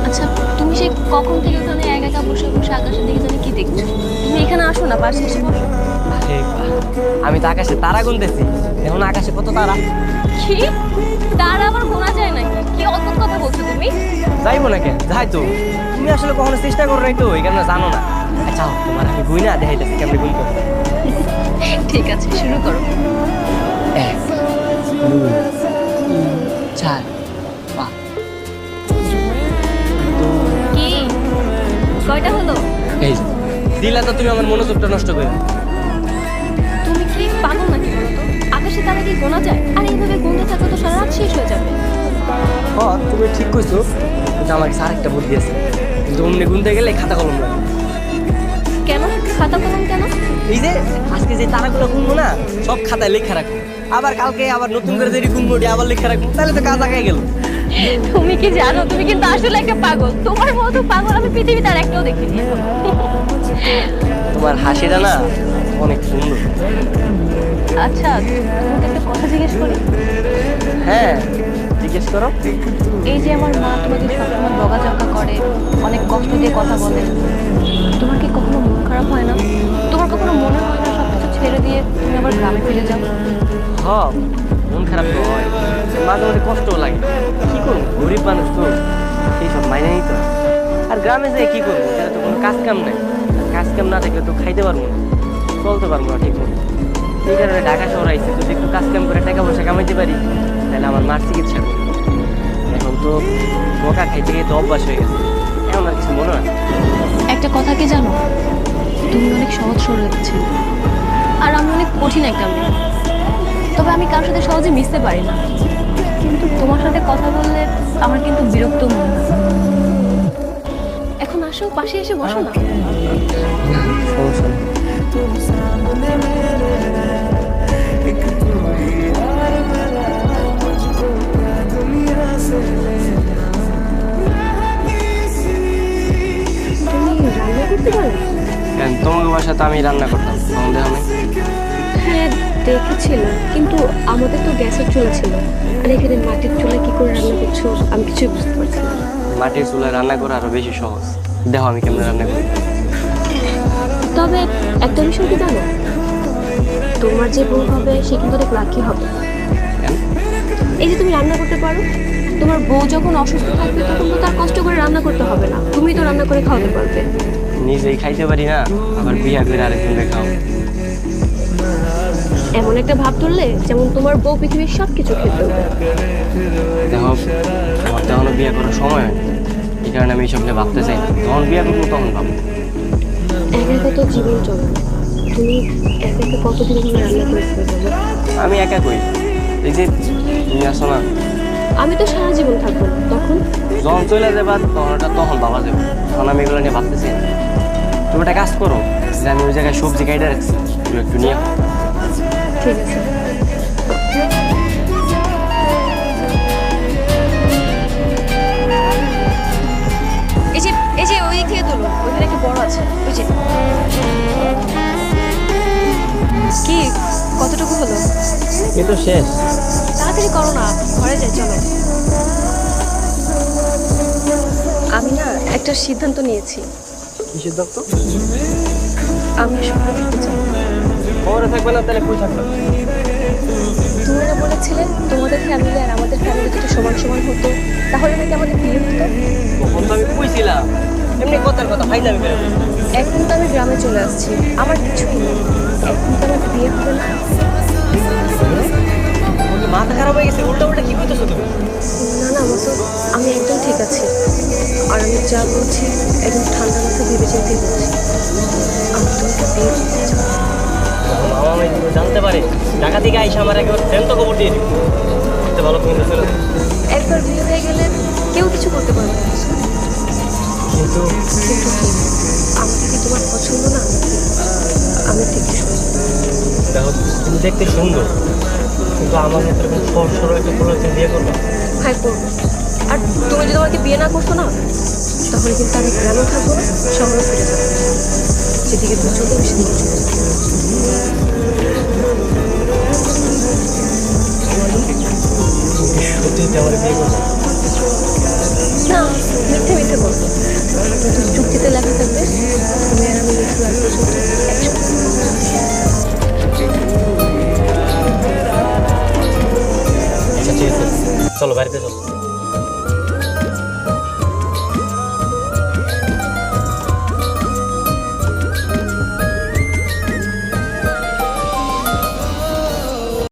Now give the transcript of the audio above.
আচ্ছা, তুমি সেই কখন থেকে ওখানে একা একা বসে বসে আকাশের দিকে জানি কি দেখছো? তুমি এখানে আসো না, পাশে এসে বসো। আরে বাহ, আমি তো আকাশে তারা গুনতেছি। এখন আকাশে কত তারা? কি তারা আবার গোনা যায় নাকি? কি অদ্ভুত কথা বলছো তুমি। যাইবো না কেন, যাই তো। তুমি আসলে কখনো চেষ্টা করো নাই তো, এই কারণে জানো না। আচ্ছা তোমার আমি গুই না দেখাইতেছি কেমনি গুনতে হবে। ঠিক আছে, শুরু করো। 1 2 3 4 5। কি কয়টা হলো? এই যে, দিলা তো তুমি আমার মনোযোগটা নষ্ট করে। তুমি কি পাগল নাকি বলো তো? আকাশে তারা কি গোনা যায়? আর এইভাবে গুনতে থাকলে তো সারা রাত শেষ হয়ে যাবে। তুমি ঠিক কইছো, কিন্তু আমার কাছে আরেকটা বুদ্ধি আছে। কিন্তু অমনি গুনতে গেলে খাতা কলম লাগে। কেন খাতা কলম কেন? এই যে আজকে যে তারাগুলো গুনবো না, সব খাতায় লেখা রাখবো। আবার কালকে আবার নতুন করে যদি গুনবো আবার লেখা রাখবো, তাহলে তো কাজ আগায় গেল। তুমি কি জানো, তুমি কিন্তু আসলে একটা পাগল। তোমার মতো পাগল আমি পৃথিবীতে আর একটাও দেখিনি। তোমার হাসিটা না অনেক সুন্দর। আচ্ছা, তোমাকে একটা কথা জিজ্ঞেস করি। হ্যাঁ, জিজ্ঞেস করো। এই যে আমার মা তোমাকে সবসময় বকাঝকা করে, অনেক কষ্ট দিয়ে কথা বলে, তোমার কি কখনো মন খারাপ হয় না? তোমার কখনো মনে হয় না সবকিছু ছেড়ে দিয়ে তুমি আবার গ্রামে ফিরে যাও? মন খারাপ তো হয়, মাঝে মাঝে কষ্টও লাগে। কি করবো, গরিব মানুষ তো, সেই সব মাইনে নিতে হয়। আর গ্রামে যেয়ে কি করবো, সেটা তো কোনো কাজ কাম নাই। কাজ কাম না থাকলে তো খাইতে পারবো না, চলতে পারবো না ঠিক মতো। এই কারণে ঢাকা শহর আইসি, যদি একটু কাজ কাম করে টাকা পয়সা কামাইতে পারি, তাহলে আমার মার চিকিৎসা করবো। এখন তো বকা খাইতে গিয়ে তো অভ্যাস হয়ে গেছে, এখন আর কিছু মনে হয় না। একটা কথা কি জানো, তুমি অনেক সহজ সরল ছিল, আর আমি অনেক কঠিন একটা মেয়ে। তবে আমি কারোর সাথে সহজে মিশতে পারি না, কিন্তু তোমার সাথে কথা বললে আমার কিন্তু বিরক্ত মনে হয়। এখন আসো, পাশে এসে বসো না। সমস্যা নেই। তুমি রান্না করতে পারো? তোমার বাসাতে আমি রান্না করতাম, তখন দেখো নাই? হ্যাঁ দেখেছিলাম, কিন্তু আমাদের তো গ্যাসের চুলা ছিল, আর এখানে মাটির চুলা কি করে রান্না করছো আমি কিছুই বুঝতে পারছি না। মাটির চুলায় রান্না করা আরো বেশি সহজ। দেখো আমি কেমন রান্না করি। তবে একটা বিষয় কি জানো, তোমার যে বউ হবে সে কিন্তু অনেক লাকি হবে। কেন? এই যে তুমি রান্না করতে পারো, তোমার বউ যখন অসুস্থ থাকবে তখন তো তার কষ্ট করে রান্না করতে হবে না, তুমি তো রান্না করে খাওয়াতে পারবে। নিজেই খাইতে পারি না, আবার বিয়া করে আরেকজনকে খাও। এমন একটা ভাব ধরলে যেমন তোমার বউ পৃথিবীর সব কিছু খেতে হবে। দেখো আমার তো এখনো বিয়ে করার সময় হয়, এই কারণে আমি এইসব নিয়ে ভাবতে চাই না। যখন বিয়ে করবো তখন ভাববো। একা একা তো জীবন চলে, তুমি একা একা কতদিন ধরে রান্না করে খেতে পারবে? আমি একা করি, এই যে তুমি আসো না, আমি তো সারা জীবন থাকবো না, তখন যখন চলে যাবা তখন ভাবা যাবে। তখন আমি এগুলো নিয়ে ভাবতে চাই না। তুমি একটা কাজ করো, যে আমি ওই জায়গায় সবজি কাইটা রাখছি, তুমি একটু নিয়ে আসো। ঠিক আছে। এই যে ওই দিক থেকে তোলো, ওইখানে একটা বড় আছে, ওই যে। কি কতটুকু হলো? এ তো শেষ। তাড়াতাড়ি করো না, ঘরে যাই চলো। আমি না একটা সিদ্ধান্ত নিয়েছি। কি সিদ্ধান্ত? আমি শহরে থাকতে চাই। শহরে থাকবে না তাহলে কই থাকবে? তুমি না বলেছিলে তোমাদের ফ্যামিলি আর আমাদের ফ্যামিলি যদি সমান সমান হতো তাহলে নাকি আমাদের বিয়ে হতো। তখন তো আমি কইছিলাম, এমনি কথার কথা ভাই যাবে। এখন তো আমি গ্রামে চলে আসছি, আমার কিছুই নেই, এখন তো আমার বিয়ে হবে না। মাথা খারাপ হয়ে গেছে, উল্টা উল্টা কি করতেছো তুমি? না না মতো, আমি একদম ঠিক আছি, আর আমি যা বলছি একদম ঠান্ডা মাথায় ভেবে চিন্তে বলছি। আমি তোমাকে বিয়ে করতে চাই। মামা আমি জানতে পারি ঢাকা থেকে আইসা আমার একেবারে ফ্রেন্ড তো খবর দিয়ে দিই। ভালো কিন্তু চলে একবার বিয়ে হয়ে গেলে কেউ কিছু করতে পারবে না। কিন্তু কিন্তু কি, আমাকে কি তোমার পছন্দ না? আমি দেখতে সুন্দর। দেখো তুমি দেখতে সুন্দর, কিন্তু আমার মতো এরকম সহজ সরল একটা পোলাকে বিয়ে করবো? হ্যাঁ করবো। আর তুমি যদি আমাকে বিয়ে না করতো না, তাহলে কিন্তু আমি গ্রামে থাকবো না, শহরে ফিরে যাবো। যেদিকে তুমি চলবে আমি সেদিকে চলে যাবো। সত্যি সত্যি আমার বিয়ে করবে? না, মিথ্যে মিথ্যে বলবো, কিন্তু চুক্তিতে লেখা থাকবে তুমি আর আমি মৃত্যু আগ পর্যন্ত একসাথে। আচ্ছা ঠিক আছে, চলো বাড়িতে চলো।